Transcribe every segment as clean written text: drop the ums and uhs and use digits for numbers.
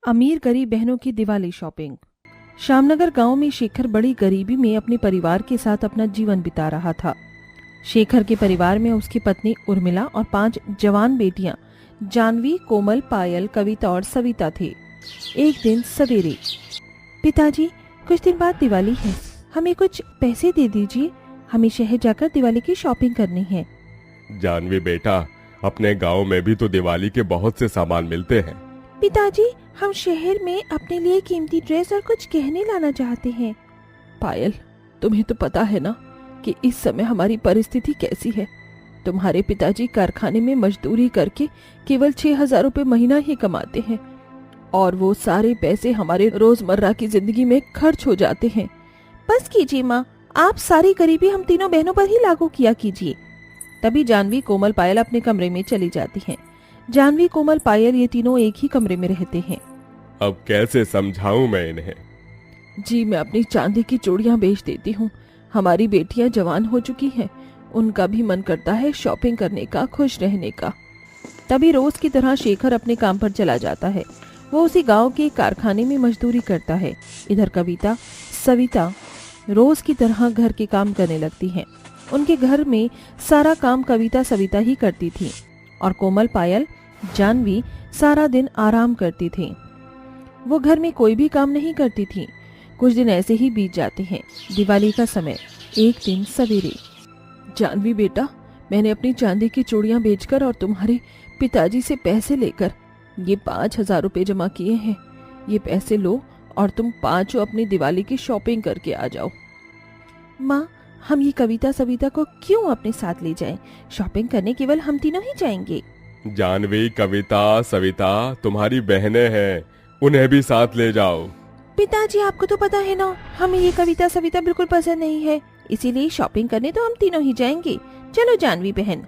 अमीर गरीब बहनों की दिवाली शॉपिंग। श्यामनगर गांव में शेखर बड़ी गरीबी में अपने परिवार के साथ अपना जीवन बिता रहा था। शेखर के परिवार में उसकी पत्नी उर्मिला और 5 जवान बेटियां जानवी, कोमल, पायल, कविता और सविता थे। एक दिन सवेरे, पिताजी कुछ दिन बाद दिवाली है, हमें कुछ पैसे दे दीजिए, हमें शहर जाकर दिवाली की शॉपिंग करनी है। जानवी बेटा, अपने गांव में भी तो दिवाली के बहुत से सामान मिलते हैं। पिताजी, हम शहर में अपने लिए कीमती ड्रेस और कुछ गहने लाना चाहते हैं। पायल, तुम्हें तो पता है ना कि इस समय हमारी परिस्थिति कैसी है। तुम्हारे पिताजी कारखाने में मजदूरी करके केवल 6,000 रुपए महीना ही कमाते हैं और वो सारे पैसे हमारे रोजमर्रा की जिंदगी में खर्च हो जाते हैं। बस कीजिए माँ, आप सारी गरीबी हम तीनों बहनों पर ही लागू किया कीजिए। तभी जानवी, कोमल, पायल अपने कमरे में चली जाती हैं। जानवी, कोमल, पायल ये तीनों एक ही कमरे में रहते हैं। अब कैसे समझाऊं मैं इन्हें? जी, मैं अपनी चांदी की चूड़ियां बेच देती हूँ। हमारी बेटियां जवान हो चुकी हैं, उनका भी मन करता है शॉपिंग करने का, खुश रहने का। तभी रोज की तरह शेखर अपने काम पर चला जाता है। वो उसी गांव के कारखाने में मजदूरी करता है। इधर कविता, सविता रोज की तरह घर के काम करने लगती हैं। उनके घर में सारा काम कविता, सविता ही करती थी और कोमल, पायल, जानवी सारा दिन आराम करती थी। वो घर में कोई भी काम नहीं करती थी। कुछ दिन ऐसे ही बीत जाते हैं। दिवाली का समय। एक दिन सवेरे, जानवी बेटा, मैंने अपनी चांदी की चूड़ियां बेचकर और तुम्हारे पिताजी से पैसे लेकर ये 5,000 रुपए जमा किए हैं। ये पैसे लो और तुम 5 अपनी दिवाली की शॉपिंग करके आ जाओ। माँ, हम ये कविता, सविता को क्यों अपने साथ ले जाएं? शॉपिंग करने केवल हम तीनों ही जाएंगे। जानवी, कविता, सविता तुम्हारी बहनें हैं, उन्हें भी साथ ले जाओ। पिताजी, आपको तो पता है ना, हमें ये कविता, सविता बिल्कुल पसंद नहीं है, इसीलिए शॉपिंग करने तो हम तीनों ही जाएंगे। चलो जानवी बहन।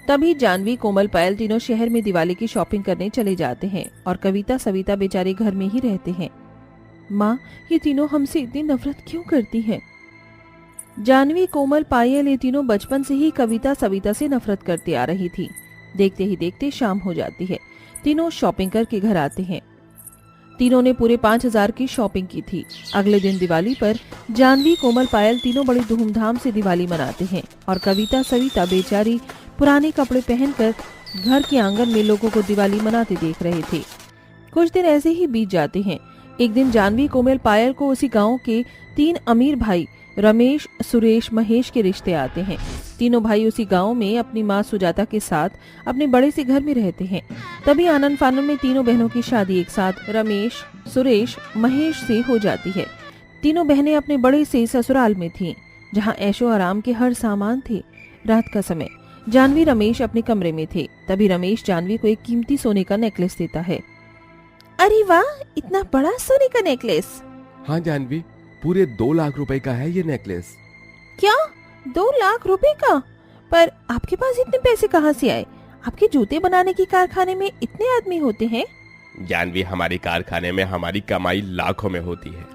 तभी जानवी, कोमल, पायल तीनों शहर में दिवाली की शॉपिंग करने चले जाते हैं और कविता, सविता बेचारे घर में ही रहते हैं। माँ, ये तीनों हमसे इतनी नफरत क्यों करती हैं? जानवी, कोमल, पायल ये तीनों बचपन से ही कविता, सविता से नफरत करते आ रही थी। देखते ही देखते शाम हो जाती है। तीनों शॉपिंग करके घर आते हैं। तीनों ने पूरे 5,000 की शॉपिंग की थी। अगले दिन दिवाली पर जानवी, कोमल, पायल तीनों बड़ी धूमधाम से दिवाली मनाते हैं और कविता, सविता बेचारी पुराने कपड़े पहनकर घर के आंगन में लोगों को दिवाली मनाते देख रहे थे। कुछ दिन ऐसे ही बीत जाते हैं। एक दिन जानवी, कोमल, पायल को उसी गाँव के 3 अमीर भाई रमेश, सुरेश, महेश के रिश्ते आते हैं। तीनों भाई उसी गांव में अपनी माँ सुजाता के साथ अपने बड़े से घर में रहते हैं। तभी आनन फानन में तीनों बहनों की शादी एक साथ रमेश, सुरेश, महेश से हो जाती है। तीनों बहनें अपने बड़े से ससुराल में थीं, जहां ऐशो आराम के हर सामान थे। रात का समय। जानवी, रमेश अपने कमरे में थे। तभी रमेश जानवी को एक कीमती सोने का नेकलेस देता है। अरे वाह, इतना बड़ा सोने का नेकलेस! हाँ जानवी, पूरे 2 लाख रुपए का है ये नेकलेस। क्या 2 लाख रुपए का? पर आपके पास इतने पैसे कहाँ से आए? आपके जूते बनाने की कारखाने में इतने आदमी होते हैं? जानवी, हमारे कारखाने में हमारी कमाई लाखों में होती है।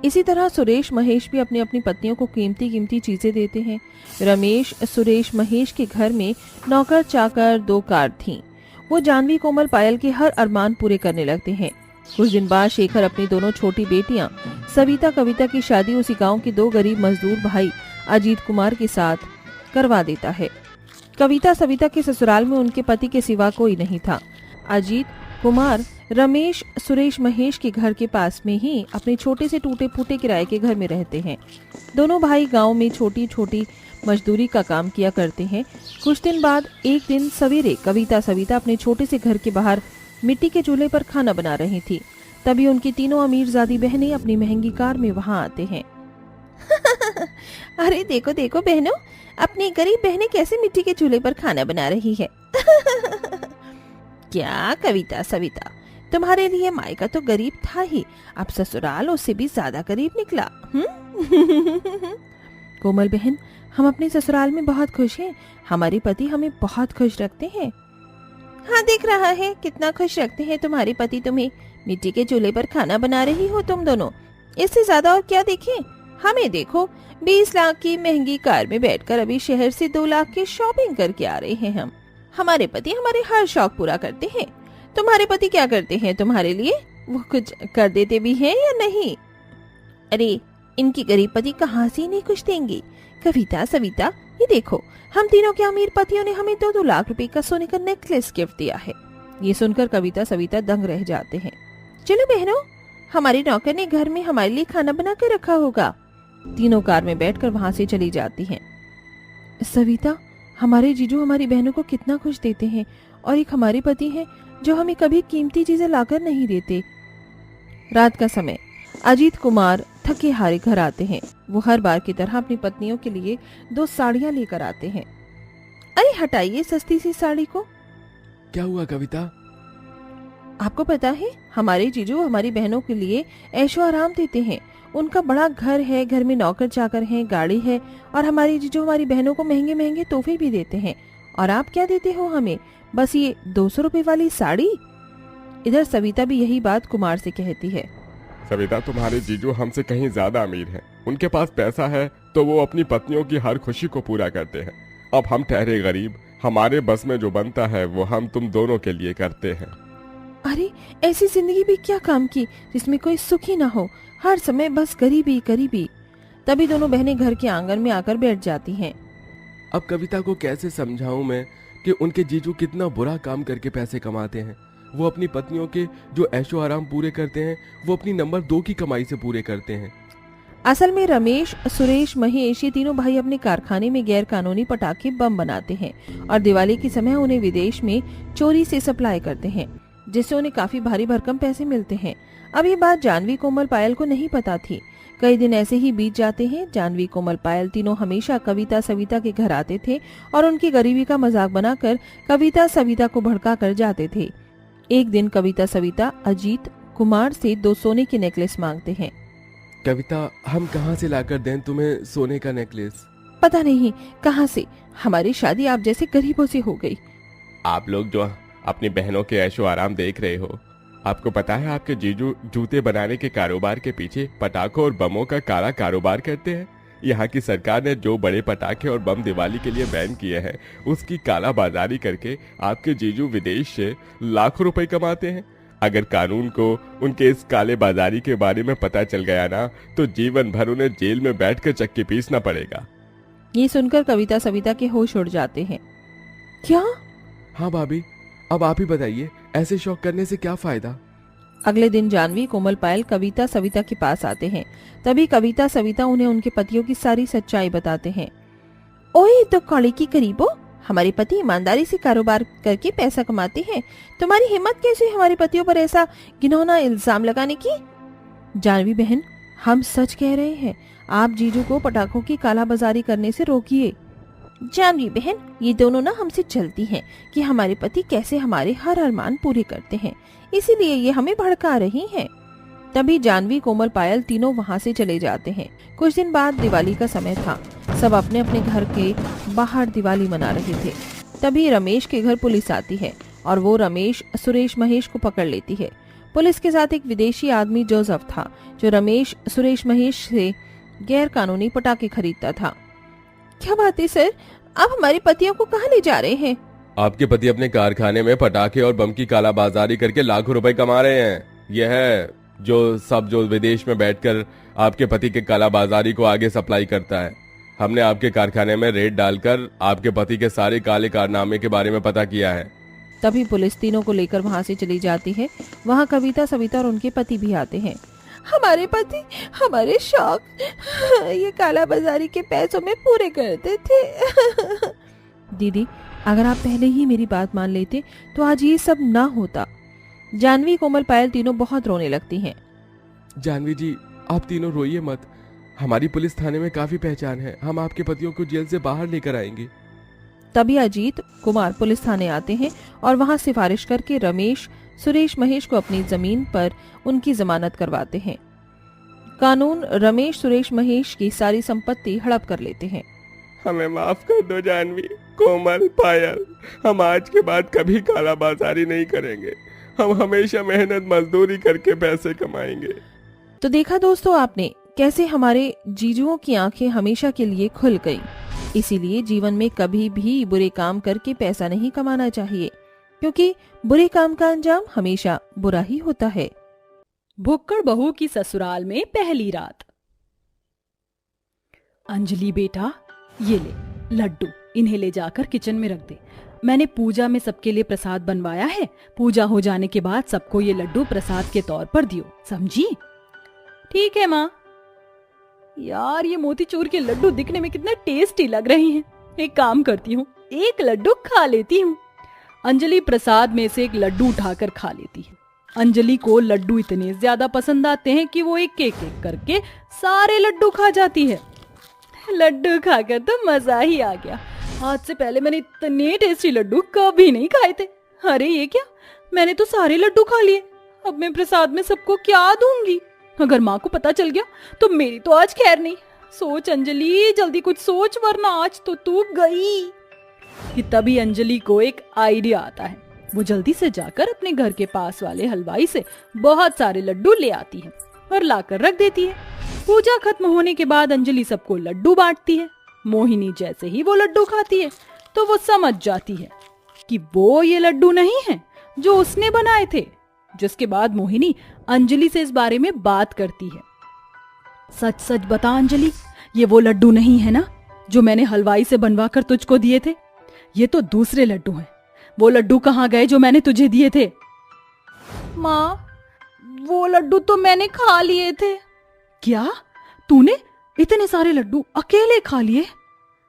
इसी तरह सुरेश, महेश भी अपनी अपनी पत्नियों को कीमती कीमती चीजें देते हैं। रमेश, सुरेश, महेश के घर में नौकर चाकर 2 कार थीं। वो जानवी, कोमल, पायल के हर अरमान पूरे करने लगते हैं। कुछ दिन बाद शेखर अपनी दोनों छोटी बेटियां सविता, कविता की शादी उसी गांव के 2 गरीब मजदूर भाई अजीत कुमार के साथ करवा देता है। कविता, सविता के ससुराल में उनके पति के सिवा कोई नहीं था। अजीत कुमार रमेश, सुरेश, महेश के घर के पास में ही अपने छोटे से टूटे फूटे किराए के घर में रहते हैं। दोनों भाई गांव में छोटी छोटी मजदूरी का काम किया करते हैं। कुछ दिन बाद एक दिन सवेरे कविता, सविता अपने छोटे से घर के बाहर मिट्टी के चूल्हे पर खाना बना रही थी। तभी उनकी तीनों अमीरजादी बहनें अपनी महंगी कार में वहां आते हैं। अरे देखो देखो बहनों, अपनी गरीब बहनें कैसे मिट्टी के चूल्हे पर खाना बना रही है। क्या कविता, सविता, तुम्हारे लिए मायका तो गरीब था ही, अब ससुराल उससे भी ज्यादा गरीब निकला। कोमल बहन, हम अपने ससुराल में बहुत खुश हैं। हमारे पति हमें बहुत खुश रखते हैं। हाँ, दिख रहा है कितना खुश रखते हैं तुम्हारे पति तुम्हें। मिट्टी के चूल्हे पर खाना बना रही हो तुम दोनों, इससे ज्यादा और क्या देखें? हमें देखो, 20 लाख की महंगी कार में बैठकर अभी शहर से 2 लाख की शॉपिंग करके आ रहे हैं हम। हमारे पति हमारे हर शौक पूरा करते हैं। तुम्हारे पति क्या करते हैं तुम्हारे लिए? वो कुछ कर देते भी हैं या नहीं? अरे इनकी गरीब पति कहाँ से इन्हें कुछ देंगे? कविता, सविता, ये देखो, हम तीनों के अमीर पतियों ने हमें 2-2 लाख रुपए का सोने का नेकलेस गिफ्ट दिया है। ये सुनकर कविता, सविता दंग रह जाते हैं। चलो बहनों, हमारे नौकर ने घर में हमारे लिए खाना बना कर रखा होगा। तीनों कार में बैठकर वहां से चली जाती हैं। सविता, हमारे जीजू हमारी बहनों को कितना कुछ देते हैं, और एक हमारे पति हैं जो हमें कभी कीमती चीजें लाकर नहीं देते। रात का समय, अजीत कुमार थके हारे घर आते हैं। वो हर बार की तरह अपनी पत्नियों के लिए 2 साड़ियां लेकर आते हैं। अरे हटाइए सस्ती सी साड़ी को। क्या हुआ कविता? आपको पता है, हमारे जीजू हमारी बहनों के लिए ऐशो आराम देते हैं। उनका बड़ा घर है, घर में नौकर चाकर हैं, गाड़ी है, और हमारी जीजू हमारी बहनों को महंगे महंगे तोहफे भी देते हैं। और आप क्या देते हो हमें? बस ये 200 रुपए वाली साड़ी। इधर सविता भी यही बात कुमार से कहती है। सविता, तुम्हारे जीजू हमसे कहीं ज्यादा अमीर हैं। उनके पास पैसा है तो वो अपनी पत्नियों की हर खुशी को पूरा करते हैं। अब हम ठहरे गरीब, हमारे बस में जो बनता है वो हम तुम दोनों के लिए करते हैं। अरे ऐसी जिंदगी भी क्या काम की जिसमें कोई सुख ही ना हो, हर समय बस गरीबी गरीबी। तभी दोनों बहनें घर के आंगन में आकर बैठ जाती हैं। अब कविता को कैसे समझाऊं मैं कि उनके जीजू कितना बुरा काम करके पैसे कमाते हैं। वो अपनी पत्नियों के जो ऐशो आराम पूरे करते हैं वो अपनी नंबर 2 की कमाई से पूरे करते हैं। असल में रमेश, सुरेश, महेश, ये तीनों भाई अपने कारखाने में गैर कानूनी पटाखे बम बनाते हैं और दिवाली के समय उन्हें विदेश में चोरी से सप्लाई करते हैं, जिससे उन्हें काफी भारी भरकम पैसे मिलते हैं। अब ये बात जानवी, कोमल, पायल को नहीं पता थी। कई दिन ऐसे ही बीत जाते हैं। जानवी, कोमल, पायल तीनों हमेशा कविता, सविता के घर आते थे और उनकी गरीबी का मजाक बनाकर कविता, सविता को भड़का कर जाते थे। एक दिन कविता, सविता अजीत कुमार से 2 सोने के नेकलेस मांगते हैं। कविता, हम कहाँ से लाकर दें तुम्हें सोने का नेकलेस? पता नहीं कहाँ से, हमारी शादी आप जैसे गरीबों से हो गई। आप लोग जो अपनी बहनों के ऐशो आराम देख रहे हो, आपको पता है आपके जीजू जूते बनाने के कारोबार के पीछे पटाखों और बमों का काला कारोबार करते हैं। यहाँ की सरकार ने जो बड़े पटाखे और बम दिवाली के लिए बैन किए हैं, उसकी काला बाजारी करके आपके जीजू विदेश से लाखों रुपए कमाते हैं। अगर कानून को उनके इस काले बाजारी के बारे में पता चल गया ना, तो जीवन भर उन्हें जेल में बैठकर चक्की पीसना पड़ेगा। ये सुनकर कविता, सविता के होश उड़ जाते हैं। क्या? हाँ भाभी, अब आप ही बताइए, ऐसे शौक करने से क्या फायदा? अगले दिन जानवी, कोमल, पायल कविता, सविता के पास आते हैं। तभी कविता, सविता उन्हें उनके पतियों की सारी सच्चाई बताते हैं। ओए तो कौड़ी की करीबो, हमारे पति ईमानदारी से कारोबार करके पैसा कमाते हैं। तुम्हारी हिम्मत कैसे हमारे पतियों पर ऐसा घिनौना इल्जाम लगाने की? जानवी बहन, हम सच कह रहे हैं। आप जीजू को पटाखों की कालाबाजारी करने से रोकिए। जानवी बहन, ये दोनों ना हमसे चलती हैं कि हमारे पति कैसे हमारे हर अरमान पूरे करते हैं, इसीलिए ये हमें भड़का रही हैं। तभी जानवी, कोमल, पायल तीनों वहाँ से चले जाते हैं। कुछ दिन बाद दिवाली का समय था। सब अपने अपने घर के बाहर दिवाली मना रहे थे। तभी रमेश के घर पुलिस आती है और वो रमेश, सुरेश, महेश को पकड़ लेती है। पुलिस के साथ एक विदेशी आदमी जोसेफ था, जो रमेश, सुरेश, महेश से गैर कानूनी पटाखे खरीदता था। क्या बात है सर, आप हमारे पतियों को कहाँ ले जा रहे हैं? आपके पति अपने कारखाने में पटाखे और बम की कालाबाजारी करके लाखों रुपए कमा रहे हैं। यह है जो विदेश में बैठकर आपके पति के कालाबाजारी को आगे सप्लाई करता है। हमने आपके कारखाने में रेड डालकर आपके पति के सारे काले कारनामे के बारे में पता किया है। तभी पुलिस तीनों को लेकर वहाँ से चली जाती है। वहाँ कविता, सविता और उनके पति भी आते हैं। हमारे पति हमारे शौक ये काला बाजारी के पैसों में पूरे करते थे। दीदी, अगर आप पहले ही मेरी बात मान लेते तो आज ये सब ना होता। जानवी, कोमल, पायल तीनों बहुत रोने लगती हैं। जानवी जी, आप तीनों रोइए मत। हमारी पुलिस थाने में काफी पहचान है। हम आपके पतियों को जेल से बाहर लेकर आएंगे। तभी अजीत कुमार पुलिस थाने आते हैं और वहाँ सिफारिश करके रमेश, सुरेश, महेश को अपनी जमीन पर उनकी जमानत करवाते हैं। कानून रमेश, सुरेश, महेश की सारी संपत्ति हड़प कर लेते हैं। हमें माफ कर दो जानवी, कोमल, पायल। हम आज के बाद कभी कालाबाजारी नहीं करेंगे। हम हमेशा मेहनत मजदूरी करके पैसे कमाएंगे। तो देखा दोस्तों आपने कैसे हमारे जीजुओं की आंखें हमेशा के लिए खुल गई। इसीलिए जीवन में कभी भी बुरे काम करके पैसा नहीं कमाना चाहिए, क्योंकि बुरे काम का अंजाम हमेशा बुरा ही होता है। भुक्कड़ बहू की ससुराल में पहली रात। अंजलि बेटा, ये ले लड्डू, इन्हें ले जाकर किचन में रख दे। मैंने पूजा में सबके लिए प्रसाद बनवाया है। पूजा हो जाने के बाद सबको ये लड्डू प्रसाद के तौर पर दियो, समझी? ठीक है माँ। यार, ये मोतीचूर के लड्डू दिखने में कितने टेस्टी लग रहे हैं। एक काम करती हूँ, एक लड्डू खा लेती हूँ। अंजलि प्रसाद में से एक लड्डू उठाकर खा लेती है। अंजलि को लड्डू इतने ज्यादा पसंद आते हैं कि वो एक एक करके सारे लड्डू खा जाती है। लड्डू खाकर तो मजा ही आ गया। आज से पहले मैंने इतने टेस्टी लड्डू कभी नहीं खाए थे। अरे ये क्या, मैंने तो सारे लड्डू खा लिए। अब मैं प्रसाद में सबको क्या दूंगी? अगर माँ को पता चल गया तो मेरी तो आज खैर नहीं। सोच अंजलि, जल्दी कुछ सोच, वरना आज तो तू गई। कि तभी अंजलि को एक आइडिया आता है। वो जल्दी से जाकर अपने घर के पास वाले हलवाई से बहुत सारे लड्डू ले आती है और लाकर रख देती है। पूजा खत्म होने के बाद अंजलि सबको लड्डू बांटती है। मोहिनी जैसे ही वो लड्डू खाती है तो वो समझ जाती है कि वो ये लड्डू नहीं है जो उसने बनाए थे। जिसके बाद मोहिनी अंजलि से इस बारे में बात करती है। सच सच बता अंजलि, ये वो लड्डू नहीं है ना जो मैंने हलवाई से बनवा कर तुझको दिए थे? ये तो दूसरे लड्डू हैं। वो लड्डू कहाँ गए जो मैंने तुझे दिए थे? माँ, वो लड्डू तो मैंने खा लिए थे। क्या? तूने इतने सारे लड्डू अकेले खा लिए?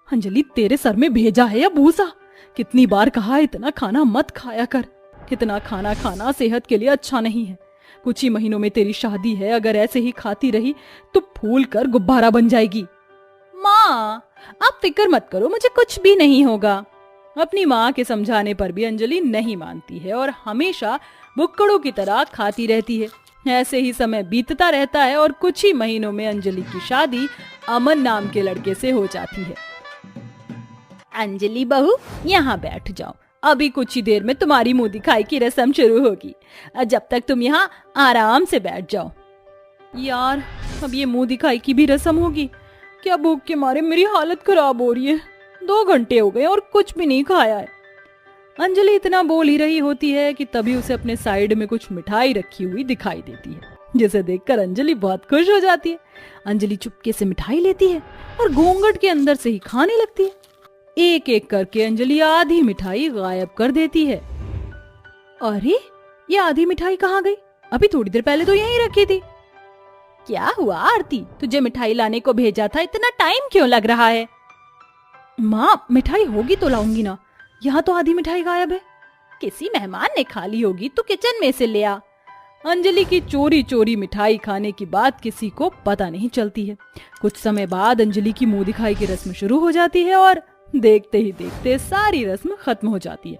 अंजलि, तेरे सर में भेजा है या भूसा? कितनी बार कहा इतना खाना मत खाया कर। इतना खाना खाना सेहत के लिए अच्छा नहीं है। कुछ ही महीनों में तेरी शादी है। अगर ऐसे ही खाती रही तो फूल कर गुब्बारा बन जाएगी। माँ, आप फिक्र मत करो, मुझे कुछ भी नहीं होगा। अपनी माँ के समझाने पर भी अंजलि नहीं मानती है और हमेशा भुक्कड़ों की तरह खाती रहती है। ऐसे ही समय बीतता रहता है और कुछ ही महीनों में अंजलि की शादी अमन नाम के लड़के से हो जाती है। अंजलि बहू, यहाँ बैठ जाओ। अभी कुछ ही देर में तुम्हारी मुंह दिखाई की रस्म शुरू होगी। जब तक तुम यहाँ आराम से बैठ जाओ। यार, अब ये मुंह दिखाई की भी रस्म होगी क्या? भूख के मारे मेरी हालत खराब हो रही है। 2 घंटे हो गए और कुछ भी नहीं खाया है। अंजलि इतना बोल ही रही होती है कि तभी उसे अपने साइड में कुछ मिठाई रखी हुई दिखाई देती है, जिसे देखकर अंजलि बहुत खुश हो जाती है। अंजलि चुपके से मिठाई लेती है और घूंघट के अंदर से ही खाने लगती है। एक एक करके अंजलि आधी मिठाई गायब कर देती है। अरे, ये आधी मिठाई कहाँ गई? अभी थोड़ी देर पहले तो यहीं रखी थी। क्या हुआ आरती, तुझे मिठाई लाने को भेजा था, इतना टाइम क्यों लग रहा है? माँ, मिठाई होगी तो लाऊंगी ना। यहाँ तो आधी मिठाई गायब है। किसी मेहमान ने खा ली होगी, तू किचन में से ले आ। अंजलि की चोरी चोरी मिठाई खाने की बात किसी को पता नहीं चलती है। कुछ समय बाद अंजलि की मुंह दिखाई की रस्म शुरू हो जाती है और देखते ही देखते सारी रस्म खत्म हो जाती है।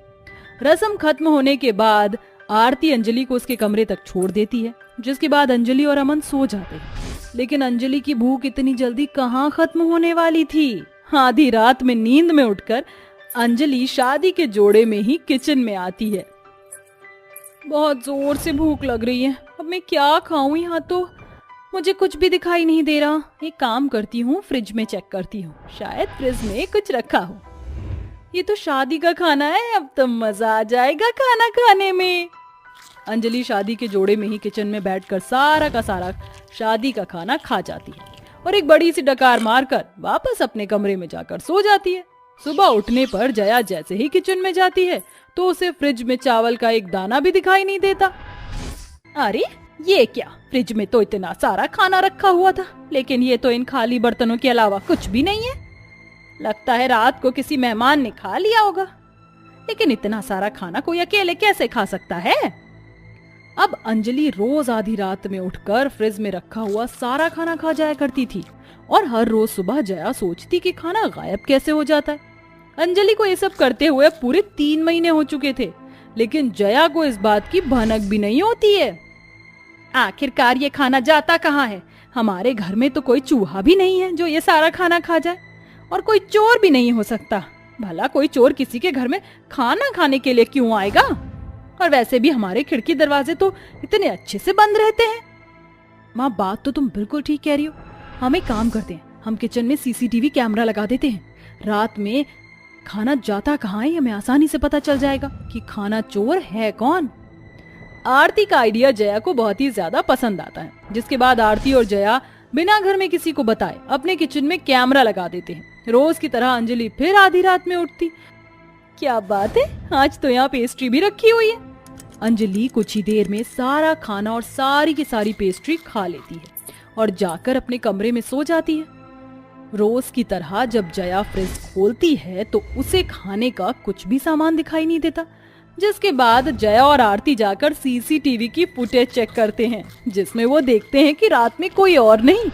रस्म खत्म होने के बाद आरती अंजलि को उसके कमरे तक छोड़ देती है, जिसके बाद अंजलि और अमन सो जाते हैं। लेकिन अंजलि की भूख इतनी जल्दी कहाँ खत्म होने वाली थी। आधी रात में नींद में उठकर अंजलि शादी के जोड़े में ही किचन में आती है। बहुत जोर से भूख लग रही है, अब मैं क्या खाऊं? यहाँ तो मुझे कुछ भी दिखाई नहीं दे रहा। एक काम करती हूँ, फ्रिज में चेक करती हूँ, शायद फ्रिज में कुछ रखा हो। ये तो शादी का खाना है, अब तो मजा आ जाएगा खाना खाने में। अंजलि शादी के जोड़े में ही किचन में बैठकर सारा का सारा शादी का खाना खा जाती है और एक बड़ी सी डकार मारकर वापस अपने कमरे में जाकर सो जाती है। सुबह उठने पर जया जैसे ही किचन में जाती है तो उसे फ्रिज में चावल का एक दाना भी दिखाई नहीं देता। अरे ये क्या, फ्रिज में तो इतना सारा खाना रखा हुआ था, लेकिन ये तो इन खाली बर्तनों के अलावा कुछ भी नहीं है। लगता है रात को किसी मेहमान ने खा लिया होगा, लेकिन इतना सारा खाना कोई अकेले कैसे खा सकता है? अब अंजलि रोज आधी रात में उठकर फ्रिज में रखा हुआ सारा खाना खा जाया करती थी और हर रोज सुबह जया सोचती कि खाना गायब कैसे हो जाता है। अंजलि को ये सब करते हुए पूरे 3 महीने हो चुके थे, लेकिन जया को इस बात की भनक भी नहीं होती है। आखिरकार ये खाना जाता कहाँ है? हमारे घर में तो कोई चूहा भी नहीं है जो ये सारा खाना खा जाए, और कोई चोर भी नहीं हो सकता। भला कोई चोर किसी के घर में खाना खाने के लिए क्यों आएगा? और वैसे भी हमारे खिड़की दरवाजे तो इतने अच्छे से बंद रहते हैं। माँ, बात तो तुम बिल्कुल ठीक कह रही हो। हम एक काम करते हैं, हम किचन में सीसीटीवी कैमरा लगा देते हैं। रात में खाना जाता कहाँ है हमें आसानी से पता चल जाएगा कि खाना चोर है कौन। आरती का आइडिया जया को बहुत ही ज्यादा पसंद आता है, जिसके बाद आरती और जया बिना घर में किसी को बताए अपने किचन में कैमरा लगा देते हैं। रोज की तरह अंजलि फिर आधी रात में उठती। क्या बात है, आज तो यहाँ पेस्ट्री भी रखी हुई है। अंजलि कुछ ही देर में सारा खाना और सारी की सारी पेस्ट्री खा लेती है और जाकर अपने कमरे में सो जाती है। रोज की तरह जब जया फ्रिज खोलती है तो उसे खाने का कुछ भी सामान दिखाई नहीं देता, जिसके बाद जया और आरती जाकर सीसीटीवी की फुटेज चेक करते हैं, जिसमें वो देखते हैं कि रात में कोई और नहीं,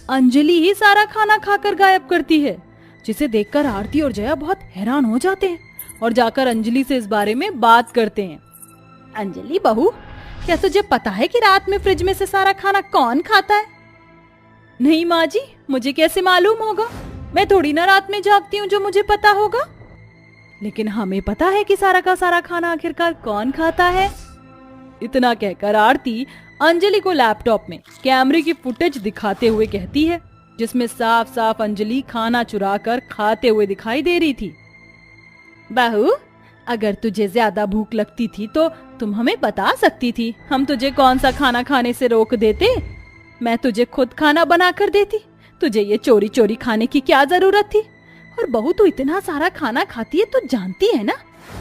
अंजलि ही सारा खाना खाकर गायब करती है, जिसे देखकर आरती और जया बहुत हैरान हो जाते हैं और जाकर अंजलि से इस बारे में बात करते हैं। अंजलि बहू, क्या तुझे पता है कि रात में फ्रिज में से सारा खाना कौन खाता है? नहीं माँ जी, मुझे कैसे मालूम होगा, मैं थोड़ी ना रात में जागती हूँ जो मुझे पता होगा। लेकिन हमें पता है कि सारा का सारा खाना आखिरकार कौन खाता है। इतना कहकर आरती अंजलि को लैपटॉप में कैमरे की फुटेज दिखाते हुए कहती है, जिसमें साफ साफ अंजलि खाना चुरा कर खाते हुए दिखाई दे रही थी। बहू, अगर तुझे ज्यादा भूख लगती थी तो तुम हमें बता सकती थी, हम तुझे कौन सा खाना खाने से रोक देते। मैं तुझे खुद खाना बना कर देती, तुझे ये चोरी चोरी खाने की क्या जरूरत थी। और बहू, तू इतना सारा खाना खाती है तो जानती है ना,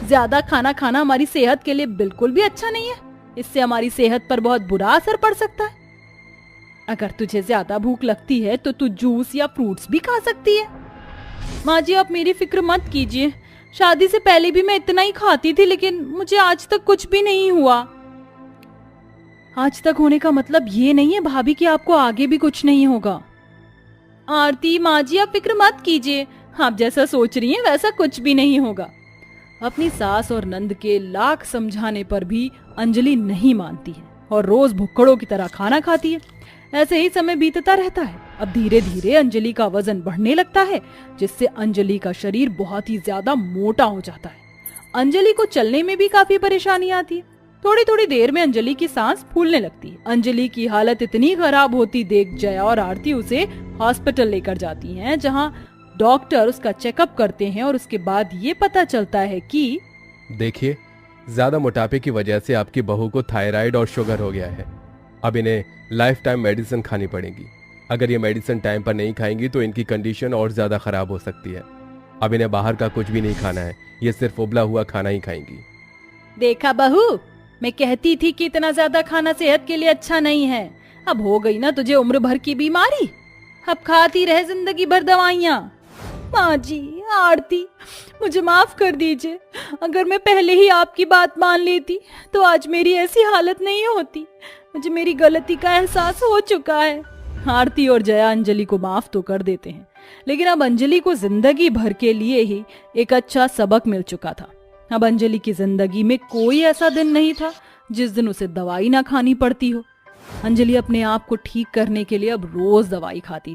ज्यादा खाना खाना हमारी सेहत के लिए बिल्कुल भी अच्छा नहीं है, इससे हमारी सेहत पर बहुत बुरा असर पड़ सकता है। अगर तुझे ज्यादा भूख लगती है तो तू जूस या फ्रूट्स भी खा सकती है। माँ जी, आप मेरी फिक्र मत कीजिए, शादी से पहले भी मैं इतना ही खाती थी, लेकिन मुझे आज तक कुछ भी नहीं हुआ। आज तक होने का मतलब ये नहीं है भाभी कि आपको आगे भी कुछ नहीं होगा। आरती, माँ जी, आप फिक्र मत कीजिए, आप जैसा सोच रही हैं वैसा कुछ भी नहीं होगा। अपनी सास और नंद के लाख समझाने पर भी अंजलि नहीं मानती है और रोज भुक्कड़ों की तरह खाना खाती है। ऐसे ही समय बीतता रहता है। अब धीरे धीरे अंजलि का वजन बढ़ने लगता है, जिससे अंजलि का शरीर बहुत ही ज्यादा मोटा हो जाता है। अंजलि को चलने में भी काफी परेशानी आती है। थोड़ी थोड़ी देर में अंजलि की सांस फूलने लगती है। अंजलि की हालत इतनी खराब होती देख जया और आरती उसे हॉस्पिटल लेकर जाती हैं, जहां डॉक्टर उसका चेकअप करते हैं और उसके बाद ये पता चलता है कि देखिए, ज्यादा मोटापे की वजह से आपकी बहू को थायराइड और शुगर हो गया है। अब इन्हें लाइफ टाइम मेडिसिन खानी पड़ेगी। अगर ये मेडिसिन टाइम पर नहीं खाएंगी तो इनकी कंडीशन और ज्यादा खराब हो सकती है। अब इन्हें बाहर का कुछ भी नहीं खाना है, ये सिर्फ उबला हुआ खाना ही खाएंगी। देखा बहू, मैं कहती थी कि इतना ज्यादा खाना सेहत के लिए अच्छा नहीं है। अब हो गई ना तुझे उम्र भर की बीमारी, अब खाती रहे जिंदगी भर दवाइयाँ। माँ जी, आरती, मुझे माफ कर दीजिए। अगर मैं पहले ही आपकी बात मान लेती तो आज मेरी ऐसी हालत नहीं होती। मुझे मेरी गलती का एहसास हो चुका है। आरती और जया अंजलि को माफ तो कर देते हैं, लेकिन अब अंजलि को जिंदगी भर के लिए ही एक अच्छा सबक मिल चुका था। अब अंजलि की जिंदगी में कोई ऐसा दिन नहीं था जिस दिन उसे दवाई ना खानी पड़ती हो। अंजलि अपने आप को ठीक करने के लिए अब रोज दवाई खाती